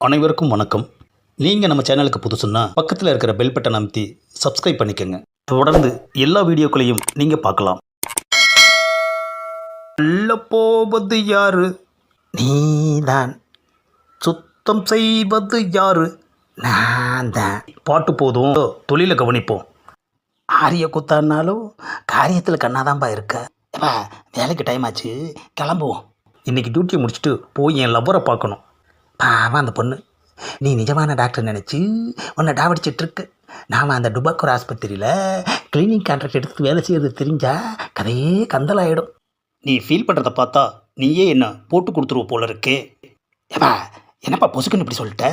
அனைவருக்கும் வணக்கம். நீங்கள் நம்ம சேனலுக்கு புதுசுன்னா பக்கத்தில் இருக்கிற பெல் பட்டன் அமைத்தி சப்ஸ்கிரைப் பண்ணிக்கோங்க. தொடர்ந்து எல்லா வீடியோக்களையும் நீங்கள் பார்க்கலாம். உள்ள போவது யாரு? நீதான். சுத்தம் செய்வது யாரு? நான் தான். பாட்டு போதும், தொழிலை கவனிப்போம். ஆரிய குத்தானாலும் காரியத்தில் கண்ணாதான்ப்பா இருக்க. எப்பா வேலைக்கு டைம் ஆச்சு, கிளம்புவோம். இன்றைக்கி டியூட்டியை முடிச்சுட்டு போய் என் லவ்வரை பார்க்கணும். பாவம் அந்த பொண்ணு, நீ நிஜமான டாக்டர் நினச்சி உன்னை டாவடிச்சிட்ருக்கு. நாம் அந்த டுபாக்கூர் ஆஸ்பத்திரியில் கிளீனிங் கான்ட்ராக்ட் எடுத்து வேலை செய்கிறது தெரிஞ்சா கதையே கந்தலாயிடும். நீ ஃபீல் பண்ணுறத பார்த்தா நீயே என்ன போட்டு கொடுத்துருவ போல இருக்கே. ஏப்பா என்னப்பா பொசுக்குன்னு இப்படி சொல்லிட்ட?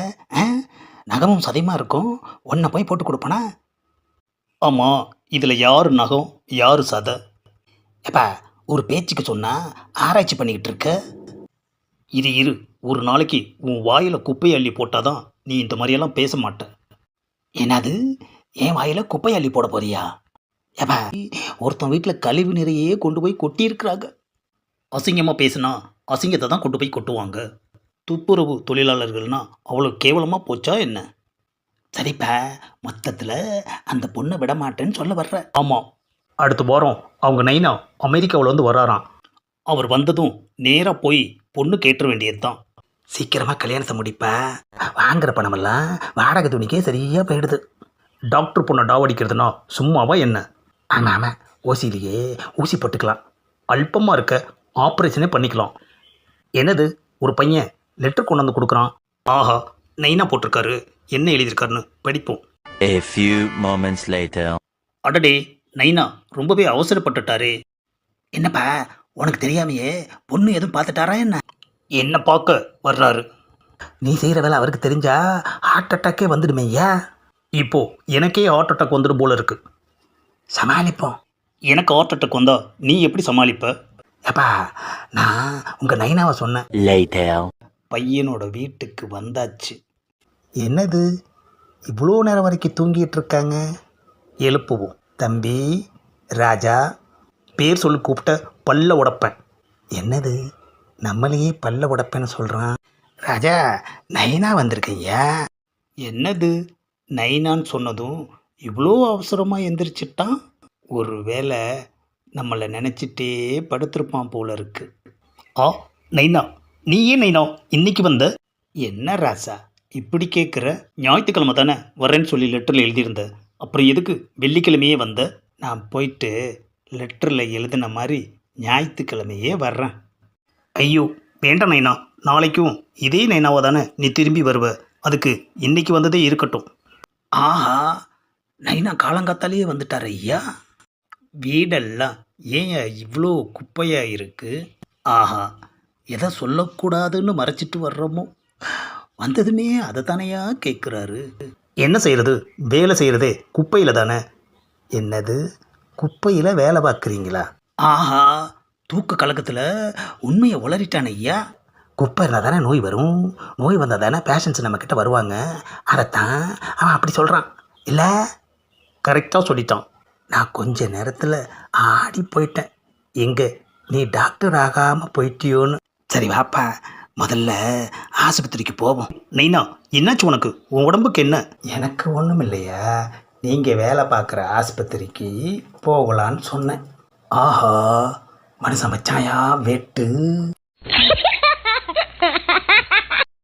நகமும் சதையுமா இருக்கும், ஒன்றை போய் போட்டு கொடுப்பனா? ஆமாம், இதில் யார் நகம் யார் சதை? ஏப்பா ஒரு பேச்சுக்கு சொன்னால் ஆராய்ச்சி பண்ணிக்கிட்டு இருக்க. இரு ஒரு நாளைக்கு உன் வாயில் குப்பையை அள்ளி போட்டால் தான் நீ இந்த மாதிரியெல்லாம் பேச மாட்ட. என்னது, என் வாயில் குப்பையை அள்ளி போட போறியா? ஏப்பா ஒருத்தன் வீட்டில் கழிவு நிறையே கொண்டு போய் கொட்டியிருக்கிறாங்க. அசிங்கமாக பேசுனா அசிங்கத்தை தான் கொண்டு போய் கொட்டுவாங்க. துப்புரவு தொழிலாளர்கள்னா அவ்வளோ கேவலமாக போச்சா என்ன? சரிப்பா, மொத்தத்தில் அந்த பொண்ணை விட மாட்டேன்னு சொல்ல வர்ற. ஆமாம், அடுத்த வாரம் அவங்க நைனா அமெரிக்காவில் வந்து வராராம். அவர் வந்ததும் நேராக போய் பொண்ணு கேட்டுற வேண்டியது தான். சீக்கிரமாக கல்யாணத்தை முடிப்பா. வாங்குற பணமெல்லாம் வாடகை துணிக்கே சரியாக போயிடுது. டாக்டர் பொண்ணை டாவடிக்கிறதுனா சும்மாவா என்ன? ஆமாம் ஆமாம், ஓசிலேயே ஊசி போட்டுக்கலாம். அல்பமாக இருக்க ஆப்ரேஷனே பண்ணிக்கலாம். என்னது, ஒரு பையன் லெட்டர் கொண்டு வந்து கொடுக்குறான். ஆஹா, நைனா போட்டிருக்காரு, என்ன எழுதியிருக்காருன்னு படிப்போம். A few moments later. அடடே, நைனா ரொம்பவே அவசரப்பட்டுட்டாரே. என்னப்பா உனக்கு தெரியாமையே பொண்ணு எதுவும் பார்த்துட்டாரா என்ன? என்ன பார்க்க வர்றாரு. நீ செய்கிற வேலை அவருக்கு தெரிஞ்சா ஹார்ட் அட்டாக்கே வந்துடுமேய்யா. இப்போ எனக்கே ஹார்ட் அட்டாக் வந்துடும் போல இருக்கு. சமாளிப்போம். எனக்கு ஹார்ட் அட்டாக் வந்தா நீ எப்படி சமாளிப்ப? ஏப்பா நான் உங்கள் நைனாவை சொன்னேன். Later. பையனோட வீட்டுக்கு வந்தாச்சு. என்னது இவ்வளோ நேரம் வரைக்கும் தூங்கிட்டு இருக்காங்க? எழுப்புவோம். தம்பி ராஜா, பேர் சொல்லி கூப்பிட்ட பல்ல உடைப்பேன். என்னது, நம்மளையே பல்ல உடைப்பேன்னு சொல்கிறான். ராஜா, நைனா வந்திருக்கையா. என்னது, நைனான்னு சொன்னதும் இவ்வளோ அவசரமாக எந்திரிச்சிட்டான்? ஒரு வேளை நம்மளை நினச்சிட்டே படுத்திருப்பான் போல இருக்கு. ஆ நைனா, நீ ஏன் நைனா இன்னைக்கு வந்த? என்ன ராசா இப்படி கேட்குற? ஞாயிற்றுக்கிழமை தானே வரேன்னு சொல்லி லெட்டரில் எழுதியிருந்த, அப்புறம் எதுக்கு வெள்ளிக்கிழமையே வந்த? நான் போயிட்டு லெட்டரில் எழுதின மாதிரி ஞாயிற்றுக்கிழமையே வர்றேன். ஐயோ வேண்டாம் நைனா, நாளைக்கும் இதே நைனாவா தானே நீ திரும்பி வருவ, அதுக்கு இன்னைக்கு வந்ததே இருக்கட்டும். ஆஹா, நைனா காலங்காத்தாலேயே வந்துட்டார் ஐயா. வீடெல்லாம் ஏன் இவ்வளோ குப்பையாக இருக்குது? ஆஹா, எதை சொல்லக்கூடாதுன்னு மறைச்சிட்டு வர்றோமோ, வந்ததுமே அதை தானையா கேட்குறாரு. என்ன செய்கிறது, வேலை செய்கிறதே குப்பையில் தானே. என்னது, குப்பையில் வேலை பார்க்குறீங்களா? ஆஹா, தூக்க கலக்கத்தில் உண்மையை உளறிட்டான் ஐயா. குப்பை இருந்தால் தானே நோய் வரும், நோய் வந்தால் தானே பேஷண்ட்ஸ் நம்மக்கிட்ட வருவாங்க. அதைத்தான் அவன் அப்படி சொல்கிறான். இல்லை, கரெக்டாக சொல்லிட்டான். நான் கொஞ்ச நேரத்தில் ஆடி போயிட்டேன். எங்கே நீ டாக்டர் ஆகாமல் போயிட்டியோன்னு. சரி வாப்பா, முதல்ல ஆஸ்பத்திரிக்கு போவோம். நைனா என்னாச்சு உனக்கு? உன் உடம்புக்கு என்ன? எனக்கு ஒன்றும் இல்லையா, நீங்கள் வேலை பார்க்குற ஆஸ்பத்திரிக்கு போகலான்னு சொன்னேன். ஆஹா, மனுஷன் வச்சாயா வெட்டு.